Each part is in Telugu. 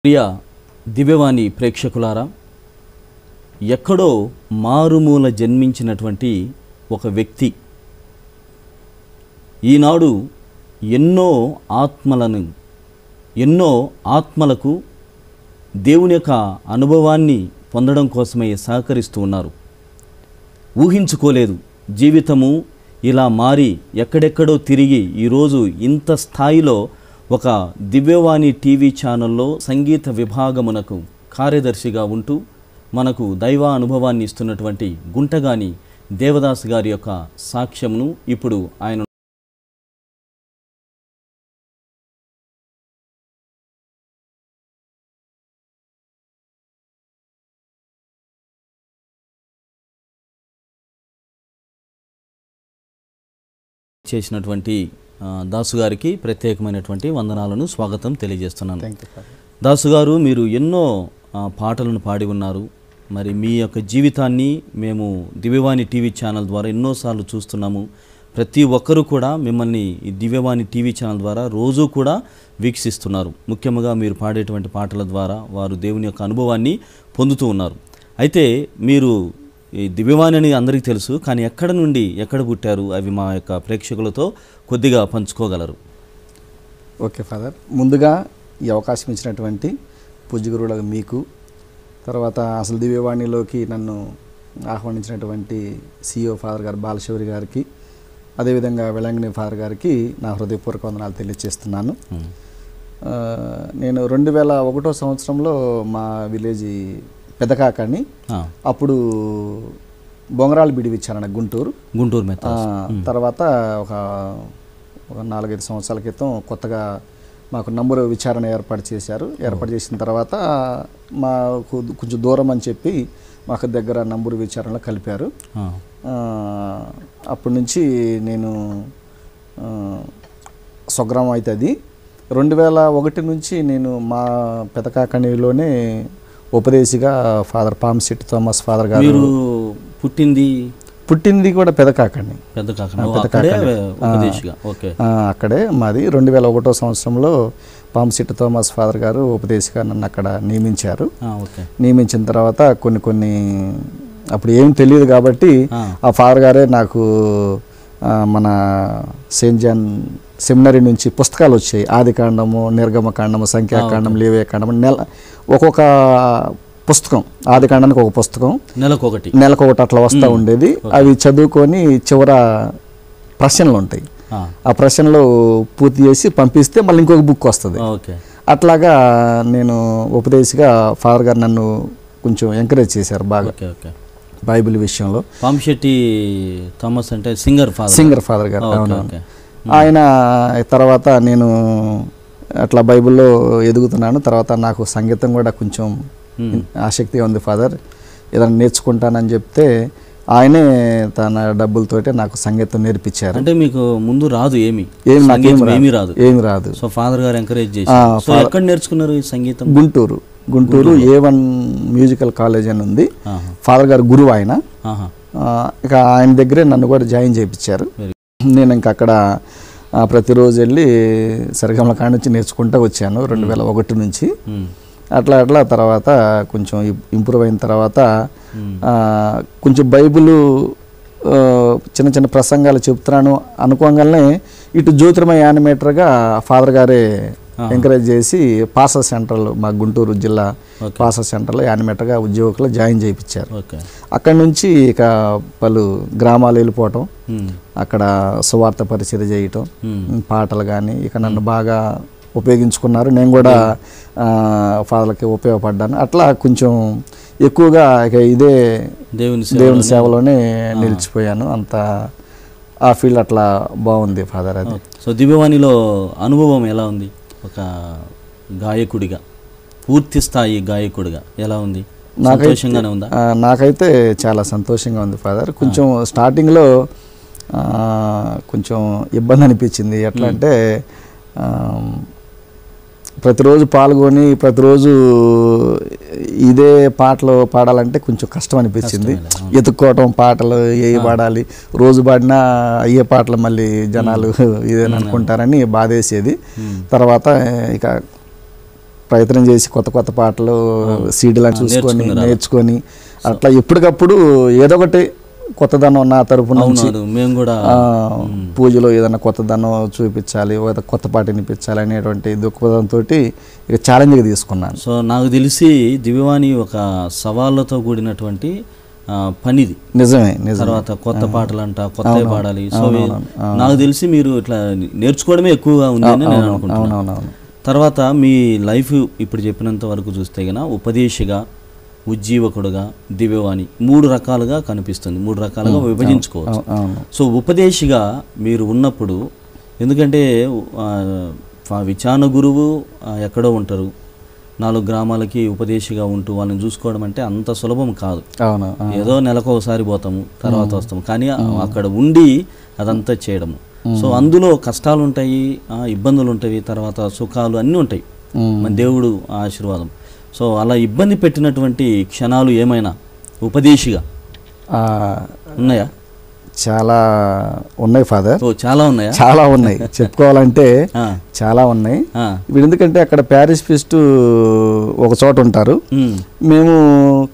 ప్రియ దివ్యవాణి ప్రేక్షకులారా, ఎక్కడో మారుమూల జన్మించినటువంటి ఒక వ్యక్తి ఈనాడు ఎన్నో ఆత్మలకు దేవుని యొక్క అనుభవాన్ని పొందడం కోసమే సహకరిస్తూ ఉన్నారు. ఊహించుకోలేదు జీవితము ఇలా మారి ఎక్కడెక్కడో తిరిగి ఈరోజు ఇంత స్థాయిలో ఒక దివ్యవాణి టీవీ ఛానల్లో సంగీత విభాగమునకు కార్యదర్శిగా ఉంటూ మనకు దైవ అనుభవాన్ని ఇస్తున్నటువంటి గుంటగాని దేవదాస్ గారి యొక్క సాక్ష్యమును ఇప్పుడు ఆయన చేసినటువంటి దాసు గారికి ప్రత్యేకమైనటువంటి వందనాలను స్వాగతం తెలియజేస్తున్నాను. దాసు గారు, మీరు ఎన్నో పాటలను పాడి ఉన్నారు. మరి మీ యొక్క జీవితాన్ని మేము దివ్యవాణి టీవీ ఛానల్ ద్వారా ఎన్నోసార్లు చూస్తున్నాము. ప్రతి ఒక్కరూ కూడా మిమ్మల్ని ఈ దివ్యవాణి టీవీ ఛానల్ ద్వారా రోజు కూడా వీక్షిస్తున్నారు. ముఖ్యంగా మీరు పాడేటువంటి పాటల ద్వారా వారు దేవుని యొక్క అనుభవాన్ని పొందుతూ ఉన్నారు. అయితే మీరు ఈ దివ్యవాణి అని అందరికీ తెలుసు, కానీ ఎక్కడ పుట్టారు అవి మా యొక్క ప్రేక్షకులతో కొద్దిగా పంచుకోగలరు? ఓకే ఫాదర్, ముందుగా ఈ అవకాశం ఇచ్చినటువంటి పూజ్యగురువులకు మీకు, తర్వాత అసలు దివ్యవాణిలోకి నన్ను ఆహ్వానించినటువంటి CEO ఫాదర్ గారు బాలశౌరి గారికి, అదేవిధంగా వెలంగిని ఫాదర్ గారికి నా హృదయపూర్వక వందనాలు తెలియజేస్తున్నాను. నేను 2001 సంవత్సరంలో మా విలేజ్ పెదకాకని, అప్పుడు బొంగరాలు బిడివిచ్చాను గుంటూరు తర్వాత ఒక 4-5 సంవత్సరాల క్రితం కొత్తగా మాకు నంబరు విచారణ ఏర్పాటు చేసిన తర్వాత మాకు కొంచెం దూరం అని చెప్పి మాకు దగ్గర నంబరు విచారణలో కలిపారు. అప్పటి నుంచి నేను స్వగ్రామం అయితే అది 2001 నుంచి నేను మా పెదకాకనిలోనే ఉపదేశిగా ఫాదర్ పాంశెట్టి థామస్ ఫాదర్ గారు. పుట్టింది కూడా పెదకాకని, అక్కడే మాది. 2001 సంవత్సరంలో పాంశెట్టి థామస్ ఫాదర్ గారు ఉపదేశిగా నన్ను అక్కడ నియమించారు. నియమించిన తర్వాత కొన్ని అప్పుడు ఏం తెలియదు కాబట్టి ఆ ఫాదర్ గారే నాకు మన సెయింట్ జాన్ సెమినరీ నుంచి పుస్తకాలు వచ్చాయి. ఆదికాండము, నిర్గమకాండము, సంఖ్యాకాండం, లేవియకాండము, ఒక్కొక్క పుస్తకం, ఆదికాండానికి ఒక పుస్తకం నెలకొకటి అట్లా వస్తూ ఉండేది. అవి చదువుకొని చివర ప్రశ్నలు ఉంటాయి, ఆ ప్రశ్నలు పూర్తి చేసి పంపిస్తే మళ్ళీ ఇంకొక బుక్ వస్తుంది. అట్లాగా నేను ఉపదేశిగా ఫాదర్ గారు నన్ను కొంచెం ఎంకరేజ్ చేశారు బాగా బైబిల్ విషయంలో. పాంశెట్టి థామస్ అంటే సింగర్ ఫాదర్ గారు. ఆయన తర్వాత నేను అట్లా బైబిల్లో ఎదుగుతున్నాను. తర్వాత నాకు సంగీతం కూడా కొంచెం ఆసక్తి ఉంది ఫాదర్, ఏదైనా నేర్చుకుంటానని చెప్తే ఆయనే తన డబ్బులతోటే నాకు సంగీతం నేర్పించారు. అంటే మీకు ముందు రాదు? ఏమి రాదు. సో ఫాదర్ గారు ఎంకరేజ్ చేశారు. ఎక్కడ నేర్చుకున్నారు ఈ సంగీతం? గుంటూరు A1 మ్యూజికల్ కాలేజ్ అని ఉంది. ఫాదర్ గారు గురువు ఆయన. ఇక ఆయన దగ్గరే నన్ను కూడా జాయిన్ చేయించారు. నేను ఇంకా అక్కడ ప్రతిరోజు వెళ్ళి సరిగమల కాడ నుంచి నేర్చుకుంటూ వచ్చాను 2001 నుంచి. అట్లా తర్వాత కొంచెం ఇంప్రూవ్ అయిన తర్వాత కొంచెం బైబిల్ చిన్న ప్రసంగాలు చెప్తున్నాను అనుకోగానే ఇటు జ్యోతిర్మయ యానిమేటర్గా ఫాదర్ గారే ఎంకరేజ్ చేసి పాసా సెంటర్లో, మా గుంటూరు జిల్లా పాసా సెంటర్లో యానిమేటర్గా ఉద్యోగులు జాయిన్ చేయించారు. అక్కడి నుంచి ఇక పలు గ్రామాలు వెళ్ళిపోవటం, అక్కడ సువార్త పరిచర్య చేయటం, పాటలు కానీ ఇక నన్ను బాగా ఉపయోగించుకున్నారు. నేను కూడా ఫాదర్లకి ఉపయోగపడ్డాను. అట్లా కొంచెం ఎక్కువగా ఇక ఇదే దేవుని సేవలోనే నిలిచిపోయాను. అంత ఆ ఫీల్డ్ అట్లా బాగుంది ఫాదర్. అది. సో దివ్యవాణిలో అనుభవం ఎలా ఉంది? ఒక గాయకుడిగా, పూర్తి స్థాయి గాయకుడిగా ఎలా ఉంది? సంతోషంగానే ఉందా? నాకైతే చాలా సంతోషంగా ఉంది ఫాదర్. కొంచెం స్టార్టింగ్లో కొంచెం ఇబ్బంది అనిపించింది. ఎట్లా అంటే ప్రతిరోజు పాల్గొని ప్రతిరోజు ఇదే పాటలు పాడాలంటే కొంచెం కష్టం అనిపించింది. ఎత్తుక్కోవటం, పాటలు ఏ పాడాలి, రోజు పాడినా అయ్యే పాటలు మళ్ళీ జనాలు ఇదేని అనుకుంటారని బాధేసేది. తర్వాత ఇక ప్రయత్నం చేసి కొత్త కొత్త పాటలు సీడీలను చూసుకొని నేర్చుకొని అట్లా ఎప్పటికప్పుడు ఏదో ఒకటి కొత్తదనం నా తరపు నుంచి మేము కూడా పూజలో ఏదైనా కొత్తదనం చూపించాలి, కొత్త పాట వినిపించాలి అనేటువంటి దృక్పథంతో ఇక ఛాలెంజ్గా తీసుకున్నాను. సో నాకు తెలిసి దివ్యవాణి ఒక సవాళ్ళతో కూడినటువంటి పనిది. నిజమే. తర్వాత కొత్త పాటలు అంట, కొత్త పాడాలి. సో నాకు తెలిసి మీరు ఇట్లా నేర్చుకోవడమే ఎక్కువగా ఉందని నేను అనుకుంటున్నాను. తర్వాత మీ లైఫ్ ఇప్పుడు చెప్పినంత వరకు చూస్తే గన ఉపదేశిగా, ఉజ్జీవకుడుగా, దివ్యవాణి 3 రకాలుగా కనిపిస్తుంది, 3 రకాలుగా విభజించుకోవచ్చు. సో ఉపదేశిగా మీరు ఉన్నప్పుడు, ఎందుకంటే విచారణ గురువు ఎక్కడో ఉంటారు, 4 గ్రామాలకి ఉపదేశిగా ఉంటూ వాళ్ళని చూసుకోవడం అంటే అంత సులభం కాదు. ఏదో నెలకు ఒకసారి పోతాము, తర్వాత వస్తాము, కానీ అక్కడ ఉండి అదంతా చేయడము. సో అందులో కష్టాలు ఉంటాయి, ఇబ్బందులు ఉంటాయి, తర్వాత సుఖాలు అన్నీ ఉంటాయి, మన దేవుడు ఆశీర్వాదం. సో అలా ఇబ్బంది పెట్టినటువంటి క్షణాలు ఏమైనా ఉపదేశిగా ఉన్నాయా? చాలా ఉన్నాయి ఫాదర్. చాలా ఉన్నాయా? చాలా ఉన్నాయి, చెప్పుకోవాలంటే చాలా ఉన్నాయి. ఇప్పుడు ఎందుకంటే అక్కడ ప్యారిష్ ఫీస్ట్ ఒక చోట ఉంటారు, మేము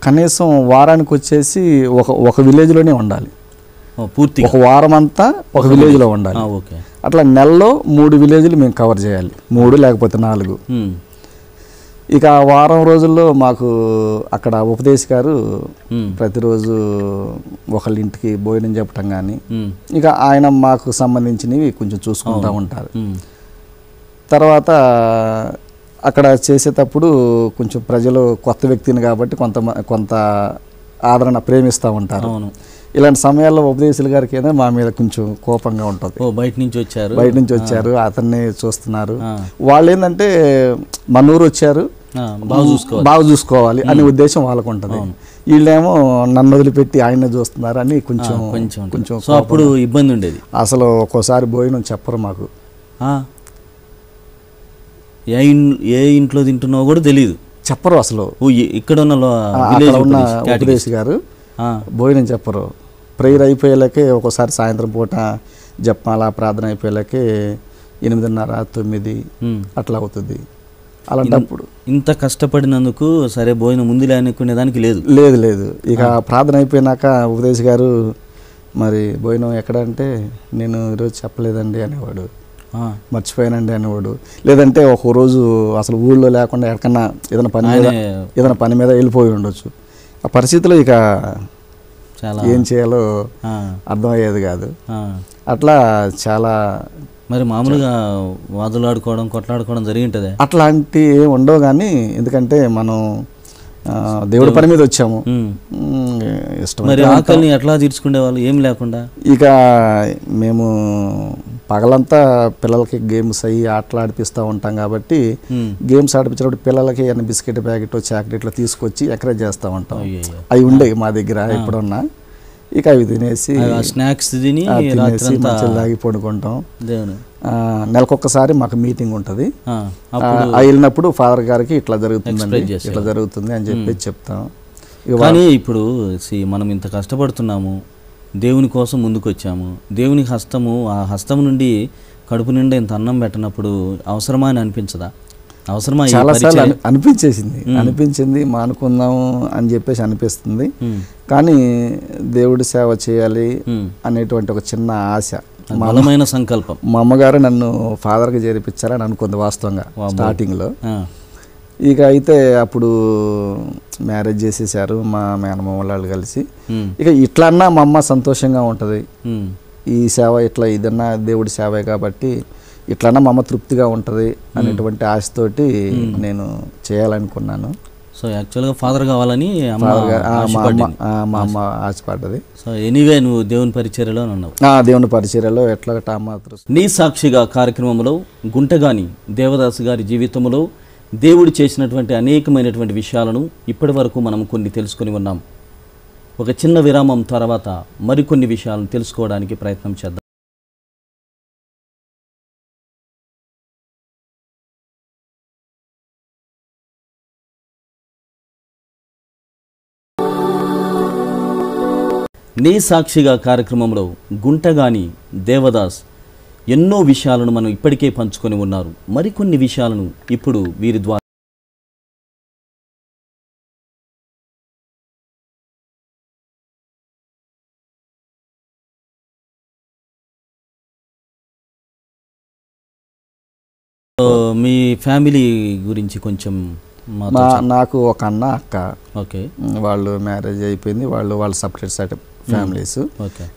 కనీసం వారానికి వచ్చేసి ఒక విలేజ్లోనే ఉండాలి, పూర్తి ఒక వారం అంతా ఒక విలేజ్లో ఉండాలి. అట్లా నెలలో 3 విలేజ్లు మేము కవర్ చేయాలి, 3 లేకపోతే 4. ఇక ఆ వారం రోజుల్లో మాకు అక్కడ ఉపదేశ్ గారు ప్రతిరోజు ఒకళ్ళ ఇంటికి భోజనం చెప్పటం కానీ, ఇక ఆయన మాకు సంబంధించినవి కొంచెం చూసుకుంటూ ఉంటారు. తర్వాత అక్కడ చేసేటప్పుడు కొంచెం ప్రజలు కొత్త వ్యక్తిని కాబట్టి కొంత ఆదరణ ప్రేమిస్తూ ఉంటారు. ఇలాంటి సమయాల్లో ఉపదేశులు గారికి ఏదో మా మీద కొంచెం కోపంగా ఉంటుంది. బయట నుంచి వచ్చారు, అతన్ని చూస్తున్నారు, వాళ్ళు ఏంటంటే మన ఊరు వచ్చారు, బాగా చూసుకోవాలి అనే ఉద్దేశం వాళ్ళకు ఉంటుంది. వీళ్ళేమో నన్ను వదిలిపెట్టి ఆయన చూస్తున్నారు అని కొంచెం అప్పుడు ఇబ్బంది ఉండేది. అసలు ఒక్కోసారి భోజనం చెప్పరు మాకు, ఏ ఇంట్లో తింటున్నావో కూడా తెలియదు, చెప్పరు అసలు. ఇక్కడ ఉన్న ఉపదేశ్ గారు భోజనం చెప్పరు. ప్రేయర్ అయిపోయేలాకే ఒక్కోసారి సాయంత్రం పూట జపమాల ప్రార్థన అయిపోయేలాకే 8:30, 9 అట్లా అవుతుంది. అలాంటప్పుడు ఇంత కష్టపడినందుకు సరే భోజనం ముందులే అనుకునేదానికి లేదు. ఇక ప్రార్థన అయిపోయినాక ఉపదేశ్ గారు మరి భోజనం ఎక్కడ అంటే, నేను ఈరోజు చెప్పలేదండి అనేవాడు, మర్చిపోయానండి అనేవాడు. లేదంటే ఒక రోజు అసలు ఊళ్ళో లేకుండా ఎక్కడన్నా ఏదైనా పని మీద వెళ్ళిపోయి ఉండొచ్చు. ఆ పరిస్థితిలో ఇక ఏం చేయాలో అర్థమయ్యేది కాదు. అట్లా చాలా మరి మామూలుగా వాదులాడుకోవడం, కొట్లాడుకోవడం జరిగింటది. అట్లాంటి ఏం ఉండవు కానీ, ఎందుకంటే మనం దేవుడి పని మీద వచ్చాము. మరి ఆకలిని ఎట్లా తీర్చుకునే వాళ్ళు ఏం లేకుండా? ఇక మేము పగలంతా పిల్లలకి గేమ్స్ అయ్యి ఆటలు ఆడిపిస్తూ ఉంటాం కాబట్టి, గేమ్స్ ఆడిపించినప్పుడు పిల్లలకి ఏమైనా బిస్కెట్ ప్యాకెట్, చాక్లెట్లు తీసుకొచ్చి ఎంకరేజ్ చేస్తూ ఉంటాం. అవి ఉండేవి మా దగ్గర ఎప్పుడున్నా. ఇక అవి తినేసి స్నాక్స్ తిని తాగి పడుకుంటాం. నెలకొక్కసారి మాకు మీటింగ్ ఉంటుంది, వెళ్ళినప్పుడు ఫాదర్ గారికి ఇట్లా జరుగుతుంది అని చెప్పి చెప్తాం. కానీ ఇప్పుడు మనం ఇంత కష్టపడుతున్నాము, దేవుని కోసం ముందుకు వచ్చాము, దేవుని హస్తము, ఆ హస్తం నుండి కడుపు నిండా ఇంత అన్నం పెట్టినప్పుడు అవసరమా అని అనిపించదా? అవసరమా? చాలాసార్లు అనిపించింది, మానుకుందాము అని చెప్పేసి అనిపిస్తుంది. కానీ దేవుడి సేవ చేయాలి అనేటువంటి ఒక చిన్న ఆశ, బలమైన సంకల్పం. మా అమ్మగారు నన్ను ఫాదర్కి చేర్పించారని అనుకుంది వాస్తవంగా స్టార్టింగ్లో. ఇక అయితే అప్పుడు మ్యారేజ్ చేసేసారు మా మేనమామ వాళ్ళు కలిసి. ఇక ఇట్లన్నా మా అమ్మ సంతోషంగా ఉంటుంది, ఈ సేవ ఇట్లా ఇదన్నా దేవుడి సేవే కాబట్టి ఇట్లన్నా మా అమ్మ తృప్తిగా ఉంటుంది అనేటువంటి ఆశతోటి నేను చేయాలనుకున్నాను. సో యాక్చువల్గా ఫాదర్ కావాలని మా అమ్మ ఆశపడ్డది. సో ఎనీవే నువ్వు దేవుని పరిచర్యలో ఉన్నావు. దేవుని పరిచర్యలో ఎట్లా మాత్రం. నీ సాక్షిగా కార్యక్రమంలో గుంటగాని దేవదాసు గారి జీవితంలో దేవుడు చేసినటువంటి అనేకమైనటువంటి విషయాలను ఇప్పటి వరకు మనం కొన్ని తెలుసుకొని ఉన్నాం. ఒక చిన్న విరామం తర్వాత మరికొన్ని విషయాలను తెలుసుకోవడానికి ప్రయత్నం చేద్దాం. నీ సాక్షిగా కార్యక్రమంలో గుంటగాని దేవదాస్ ఎన్నో విషయాలను మనం ఇప్పటికే పంచుకొని ఉన్నారు. మరికొన్ని విషయాలను ఇప్పుడు వీరి ద్వారా మీ ఫ్యామిలీ గురించి కొంచెం నాకు ఒక అన్న అక్క. ఓకే. వాళ్ళు మ్యారేజ్ అయిపోయింది, వాళ్ళు సపరేట్ ఫ్యామిలీస్.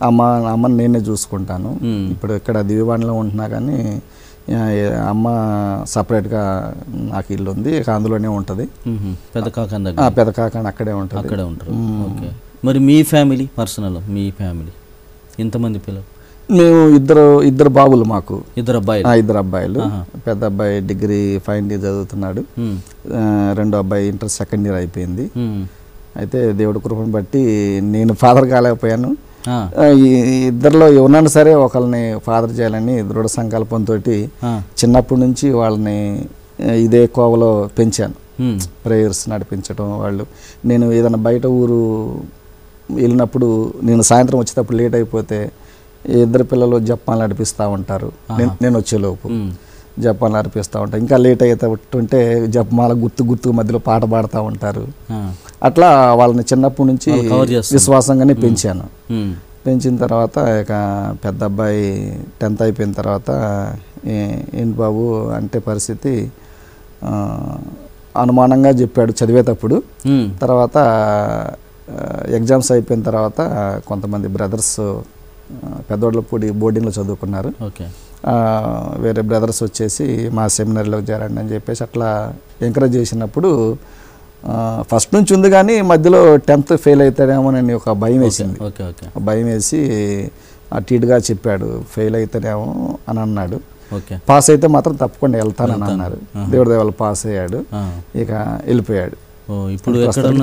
అమ్మని నేనే చూసుకుంటాను. ఇప్పుడు ఇక్కడ దివ్యవాణిలో ఉంటున్నా కానీ అమ్మ సపరేట్గా నాకు ఇల్లు ఉంది, అందులోనే ఉంటుంది. పెద్ద కాకండ అక్కడే ఉంటుంది. అక్కడే ఉంటారు. ఓకే. మరి మీ ఫ్యామిలీ పర్సనల్, మీ ఫ్యామిలీ ఎంతమంది పిల్లలు? మేము ఇద్దరు బాబులు, మాకు ఇద్దరు అబ్బాయిలు. పెద్ద అబ్బాయి డిగ్రీ ఫైనల్ ఇయర్ చదువుతున్నాడు, రెండో అబ్బాయి ఇంటర్ సెకండ్ ఇయర్ అయిపోయింది. అయితే దేవుడి కృపను బట్టి నేను ఫాదర్ కాలేకపోయాను. ఇద్దరిలో ఎవరన్నా సరే ఒకరిని ఫాదర్ చేయాలని దృఢ సంకల్పంతో చిన్నప్పటి నుంచి వాళ్ళని ఇదే కోవలో పెంచాను. ప్రేయర్స్ నడిపించడం, వాళ్ళు నేను ఏదైనా బయట ఊరు వెళ్ళినప్పుడు నేను సాయంత్రం వచ్చేటప్పుడు లేట్ అయిపోతే ఇద్దరు పిల్లలు జపాన్లు నడిపిస్తూ ఉంటారు. నేను వచ్చేలోపు జపాన్లు నడిపిస్తూ ఉంటారు. ఇంకా లేట్ అయ్యేటట్టుంటే జపమాల గుర్తు మధ్యలో పాట పాడుతూ ఉంటారు. అట్లా వాళ్ళని చిన్నప్పటి నుంచి విశ్వాసంగానే పెంచాను. పెంచిన తర్వాత ఇక పెద్ద అబ్బాయి 10th అయిపోయిన తర్వాత ఏంటి బాబు అంటే పరిస్థితి అనుమానంగా చెప్పాడు చదివేటప్పుడు. తర్వాత ఎగ్జామ్స్ అయిపోయిన తర్వాత కొంతమంది బ్రదర్స్ పెద్దోళ్ళపూడి బోర్డింగ్లో చదువుకున్నారు. వేరే బ్రదర్స్ వచ్చేసి మా సెమినరీలోకి చేరండి అని చెప్పేసి అట్లా ఎంకరేజ్ చేసినప్పుడు ఫస్ట్ నుంచి ఉంది కానీ మధ్యలో 10th ఫెయిల్ అవుతాడేమోనని ఒక భయం వేసింది. భయం వేసి అటుగా చెప్పాడు, ఫెయిల్ అవుతాడేమో అని అన్నాడు. పాస్ అయితే మాత్రం తప్పకుండా వెళ్తానని అన్నారు. దేవుడి దేవాళ్ళు పాస్ అయ్యాడు, ఇక వెళ్ళిపోయాడు. ఇప్పుడు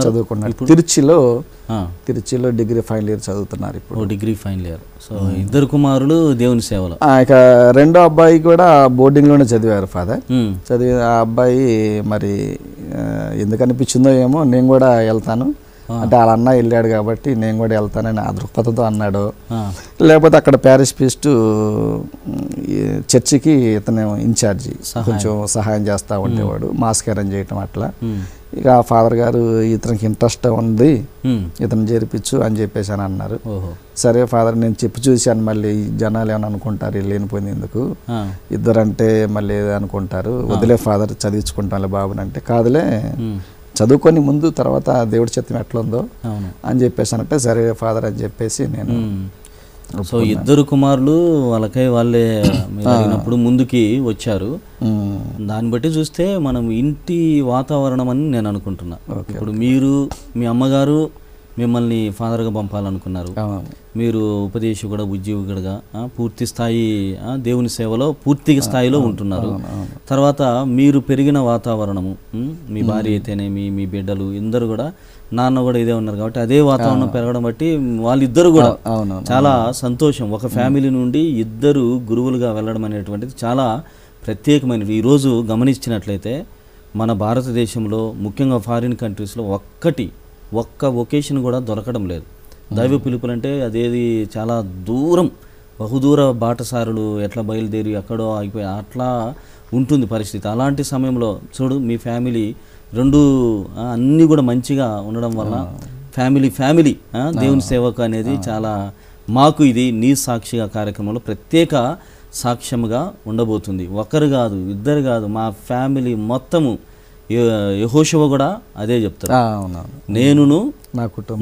చదువుకున్నాడు తిరుచిలో డిగ్రీ ఫైనల్ ఇయర్ చదువుతున్నారు ఇప్పుడు. Degree final year. సో ఇద్దరు కుమారులు దేవుని సేవలో. ఇక రెండో అబ్బాయి కూడా బోర్డింగ్లోనే చదివారు ఫాదర్. చదివి ఆ అబ్బాయి మరి ఎందుకు అనిపించిందో ఏమో నేను కూడా వెళ్తాను అంటే వాళ్ళ అన్న వెళ్ళాడు కాబట్టి నేను కూడా వెళ్తానని ఆ దృక్పథంతో అన్నాడు. లేకపోతే అక్కడ ప్యారిష్ ప్రీస్ట్ చర్చికి ఇతను ఇన్ఛార్జి, కొంచెం సహాయం చేస్తూ ఉండేవాడు, మాస్క్ అరేంజ్ చేయటం అట్లా. ఇక ఫాదర్ గారు ఇతనికి ఇంట్రెస్ట్ ఉంది, ఇతను చేర్పించు అని చెప్పేసి అని అన్నారు. సరే ఫాదర్ నేను చెప్పి చూశాను, మళ్ళీ జనాలు ఏమని అనుకుంటారు వెళ్ళిపోయింది ఎందుకు, ఇద్దరంటే మళ్ళీ అనుకుంటారు, వదిలే ఫాదర్ చదివించుకుంటాను బాబుని అంటే, కాదులే చదువుకొని ముందు తర్వాత దేవుడి చిత్తం ఎట్లా ఉందో అని చెప్పేసి అంటే సరే ఫాదర్ అని చెప్పేసి నేను. సో ఇద్దరు కుమారులు వాళ్ళే మీరు అడిగినప్పుడు ముందుకి వచ్చారు. దాన్ని బట్టి చూస్తే మనం ఇంటి వాతావరణం అని నేను అనుకుంటున్నా. ఇప్పుడు మీరు మీ అమ్మగారు మిమ్మల్ని ఫాదర్గా పంపాలనుకున్నారు, మీరు ఉపదేశకుడు ఉద్యోగుడుగా పూర్తి స్థాయి దేవుని సేవలో పూర్తి స్థాయిలో ఉంటున్నారు. తర్వాత మీరు పెరిగిన వాతావరణము, మీ భార్య అయితేనేమి మీ బిడ్డలు అందరూ కూడా నాన్న కూడా ఇదే ఉన్నారు కాబట్టి అదే వాతావరణం పెరగడం బట్టి వాళ్ళిద్దరు కూడా చాలా సంతోషం. ఒక ఫ్యామిలీ నుండి ఇద్దరు గురువులుగా వెళ్ళడం అనేటువంటిది చాలా ప్రత్యేకమైనది. ఈరోజు గమనించినట్లయితే మన భారతదేశంలో ముఖ్యంగా ఫారిన్ కంట్రీస్లో ఒక్క వొకేషన్ కూడా దొరకడం లేదు. దైవ పిలుపులంటే అదేది చాలా దూరం, బహుదూర బాటసారులు ఎట్లా బయలుదేరి ఎక్కడో ఆగిపోయి అట్లా ఉంటుంది పరిస్థితి. అలాంటి సమయంలో చూడు మీ ఫ్యామిలీ రెండు అన్నీ కూడా మంచిగా ఉండడం వల్ల ఫ్యామిలీ దేవుని సేవకు అనేది చాలా మాకు ఇది నీ సాక్షిగా కార్యక్రమంలో ప్రత్యేక సాక్ష్యముగా ఉండబోతుంది. ఒకరు కాదు ఇద్దరు కాదు, మా ఫ్యామిలీ మొత్తము. యెహోషువ కూడా అదే చెప్తారు, నేనును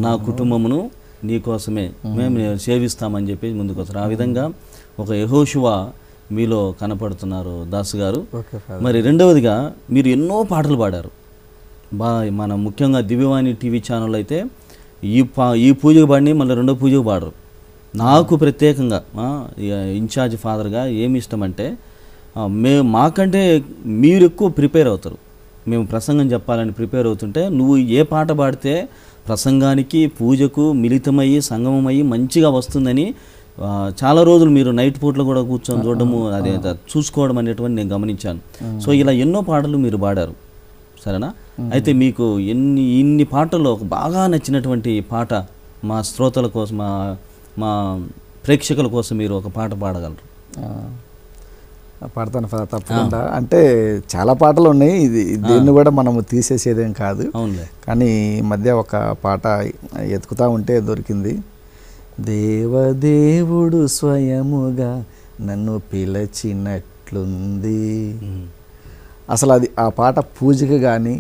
నా కుటుంబమును నీ కోసమే మేము సేవిస్తామని చెప్పి ముందుకు వస్తారు. ఆ విధంగా ఒక యెహోషువ మీలో కనపడుతున్నారు దాసు గారు. మరి రెండవదిగా మీరు ఎన్నో పాటలు పాడారు. మన ముఖ్యంగా దివ్యవాణి టీవీ ఛానల్ అయితే ఈ పూజకు పాడిని మళ్ళీ రెండో పూజకు పాడరు. నాకు ప్రత్యేకంగా ఇన్ఛార్జ్ ఫాదర్గా ఏమి ఇష్టం అంటే మాకంటే మీరు ఎక్కువ ప్రిపేర్ అవుతారు. మేము ప్రసంగం చెప్పాలని ప్రిపేర్ అవుతుంటే నువ్వు ఏ పాట పాడితే ప్రసంగానికి పూజకు మిళితమయ్యి సంగమమయ్యి మంచిగా వస్తుందని చాలా రోజులు మీరు నైట్ పూట్లో కూడా కూర్చొని చూడడము అదే చూసుకోవడం అనేటువంటి నేను గమనించాను. సో ఇలా ఎన్నో పాటలు మీరు పాడారు, సరేనా? అయితే మీకు ఇన్ని పాటల్లో బాగా నచ్చినటువంటి పాట మా శ్రోతల కోసం మా ప్రేక్షకుల కోసం మీరు ఒక పాట పాడగలరు? పాడతాను తప్పకుండా. అంటే చాలా పాటలు ఉన్నాయి, దీన్ని కూడా మనము తీసేసేదేం కాదు. కానీ ఈ మధ్య ఒక పాట ఎతుకుతా ఉంటే దొరికింది. దేవదేవుడు స్వయముగా నన్ను పిలచినట్లుంది, అసలు అది ఆ పాట పూజకి కానీ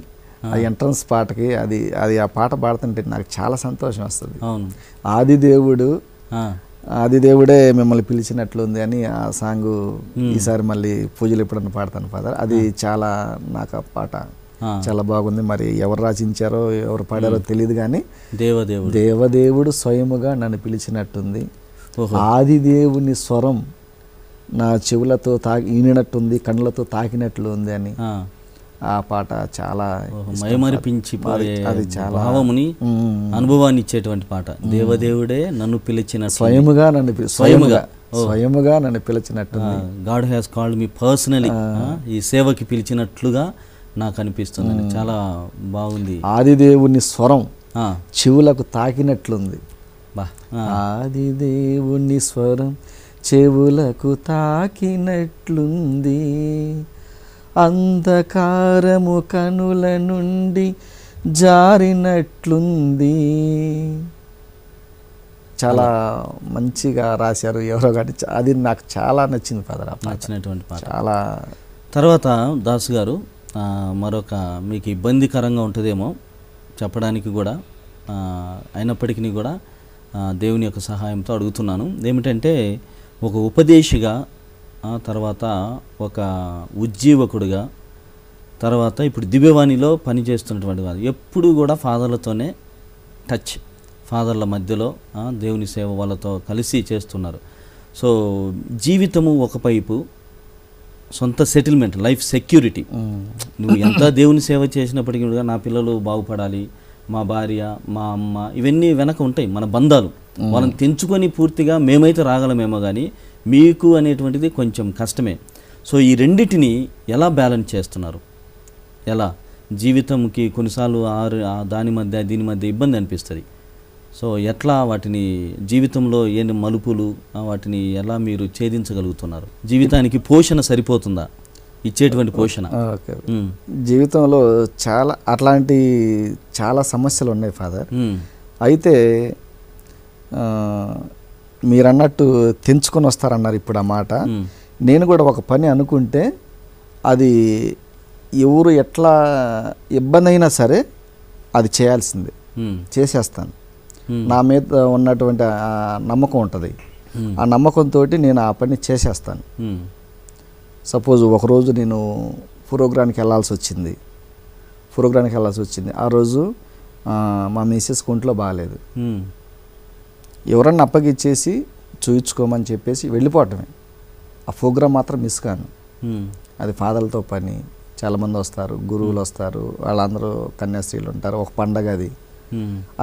ఆ ఎంట్రన్స్ పాటకి అది అది ఆ పాట పాడుతుంటే నాకు చాలా సంతోషం వస్తుంది. అవును, ఆదిదేవుడే మిమ్మల్ని పిలిచినట్లుంది అని ఆ సాంగ్ ఈసారి మళ్ళీ పూజలు ఎప్పుడన్నా పాడతాను ఫాదర్. అది చాలా నాకు ఆ పాట చాలా బాగుంది. మరి ఎవరు రచించారో ఎవరు పాడారో తెలియదు కానీ దేవదేవుడు స్వయముగా నన్ను పిలిచినట్టుంది, ఆదిదేవుని స్వరం నా చెవులతో ఈనినట్టుంది, కళ్ళతో తాకినట్లు ఉంది అని ఆ పాట చాలా అది చాలా భావముని అనుభవాన్ని ఇచ్చేటువంటి పాట. దేవదేవుడే నన్ను పిలిచిన స్వయముగా నన్ను పిలిచినట్టుంది. God has called me personally, ఈ సేవకి పిలిచినట్లుగా నాకు అనిపిస్తుంది. చాలా బాగుంది. ఆదిదేవుని స్వరం చెవులకు తాకినట్లుంది. ఆదిదేవుని స్వరం చెవులకు తాకినట్లుంది, అంధకారము కనుల నుండి జారినట్లుంది. చాలా మంచిగా రాశారు ఎవరో కానీ అది నాకు చాలా నచ్చింది ఫాదర్. నచ్చినటువంటి పాట. చాలా తర్వాత దాసు గారు మరొక మీకు ఇబ్బందికరంగా ఉంటుందేమో చెప్పడానికి కూడా, అయినప్పటికీ కూడా దేవుని యొక్క సహాయంతో అడుగుతున్నాను. ఏమిటంటే ఒక ఉపదేశిగా, తర్వాత ఒక ఉజ్జీవకుడుగా, తర్వాత ఇప్పుడు దివ్యవాణిలో పనిచేస్తున్నటువంటి వారు ఎప్పుడు కూడా ఫాదర్లతోనే టచ్, ఫాదర్ల మధ్యలో దేవుని సేవ వాళ్ళతో కలిసి చేస్తున్నారు. సో జీవితము ఒకవైపు, సొంత సెటిల్మెంట్, లైఫ్ సెక్యూరిటీ. నువ్వు ఎంత దేవుని సేవ చేసినప్పటికీ కూడా నా పిల్లలు బాగుపడాలి, మా భార్య, మా అమ్మ, ఇవన్నీ వెనక ఉంటాయి మన బంధాలు. వాళ్ళని తెంచుకొని పూర్తిగా మేమైతే రాగలమేమో కానీ మీకు అనేటువంటిది కొంచెం కష్టమే. సో ఈ రెండిటిని ఎలా బ్యాలెన్స్ చేస్తున్నారు? ఎలా జీవితంకి కొన్నిసార్లు దాని మధ్య దీని మధ్య ఇబ్బంది అనిపిస్తుంది. సో ఎట్లా వాటిని జీవితంలో ఎన్ని మలుపులు వాటిని ఎలా మీరు ఛేదించగలుగుతున్నారు? జీవితానికి పోషణ సరిపోతుందా, ఇచ్చేటువంటి పోషణ? జీవితంలో అట్లాంటి చాలా సమస్యలు ఉన్నాయి ఫాదర్. అయితే మీరన్నట్టు తెంచుకొని వస్తారన్నారు ఇప్పుడు ఆ మాట. నేను కూడా ఒక పని అనుకుంటే అది ఎవరు ఎట్లా ఇబ్బంది అయినా సరే అది చేయాల్సిందే, చేసేస్తాను. నా మీద ఉన్నటువంటి నమ్మకం ఉంటుంది. ఆ నమ్మకంతో నేను ఆ పని చేసేస్తాను. సపోజ్ ఒకరోజు నేను ప్రోగ్రామ్కి వెళ్ళాల్సి వచ్చింది. ఆ రోజు మా మిసెస్ ఒంట్లో బాగాలేదు. ఎవరన్నా అప్పగిచ్చేసి చూయించుకోమని చెప్పేసి వెళ్ళిపోవటమే. ఆ ప్రోగ్రాం మాత్రం మిస్ కాను. అది ఫాదర్లతో పని, చాలామంది వస్తారు, గురువులు వస్తారు, వాళ్ళందరూ కన్యాస్త్రీలు ఉంటారు, ఒక పండగ అది.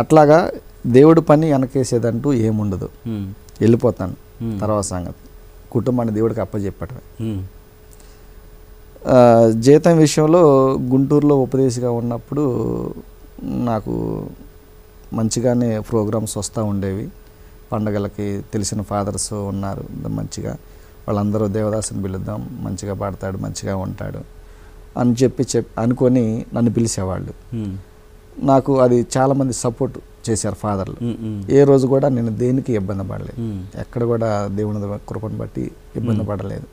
అట్లాగా దేవుడి పని వెనకేసేదంటూ ఏముండదు. వెళ్ళిపోతాను. తర్వాత సంగతి కుటుంబాన్ని దేవుడికి అప్పచెప్పటమే. జీతం విషయంలో గుంటూరులో ఉపదేశిగా ఉన్నప్పుడు నాకు మంచిగానే ప్రోగ్రామ్స్ వస్తూ ఉండేవి. పండగలకి తెలిసిన ఫాదర్స్ ఉన్నారు మంచిగా, వాళ్ళందరూ దేవదాసుని పిలుద్దాం, మంచిగా పాడతాడు, మంచిగా ఉంటాడు అని అనుకొని నన్ను పిలిచేవాళ్ళు. నాకు అది చాలామంది సపోర్ట్ చేశారు ఫాదర్లు. ఏ రోజు కూడా నేను దేనికి ఇబ్బంది పడలేదు, ఎక్కడ కూడా దేవుని కృపను బట్టి ఇబ్బంది పడలేదు.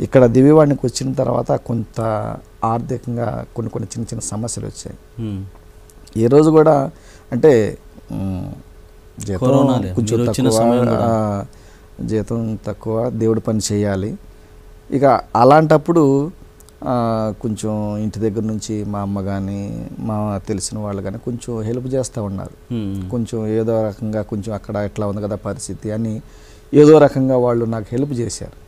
ఇక్కడ దివ్యవాణికి వచ్చిన తర్వాత కొంత ఆర్థికంగా కొన్ని చిన్న చిన్న సమస్యలు వచ్చాయి. ఏ రోజు కూడా అంటే కొంచెం జీతం తక్కువ, దేవుడి పని చేయాలి. ఇక అలాంటప్పుడు కొంచెం ఇంటి దగ్గర నుంచి మా అమ్మ కానీ మా తెలిసిన వాళ్ళు కానీ కొంచెం హెల్ప్ చేస్తూ ఉన్నారు. కొంచెం ఏదో రకంగా కొంచెం అక్కడ ఎట్లా ఉంది కదా పరిస్థితి అని ఏదో రకంగా వాళ్ళు నాకు హెల్ప్ చేశారు.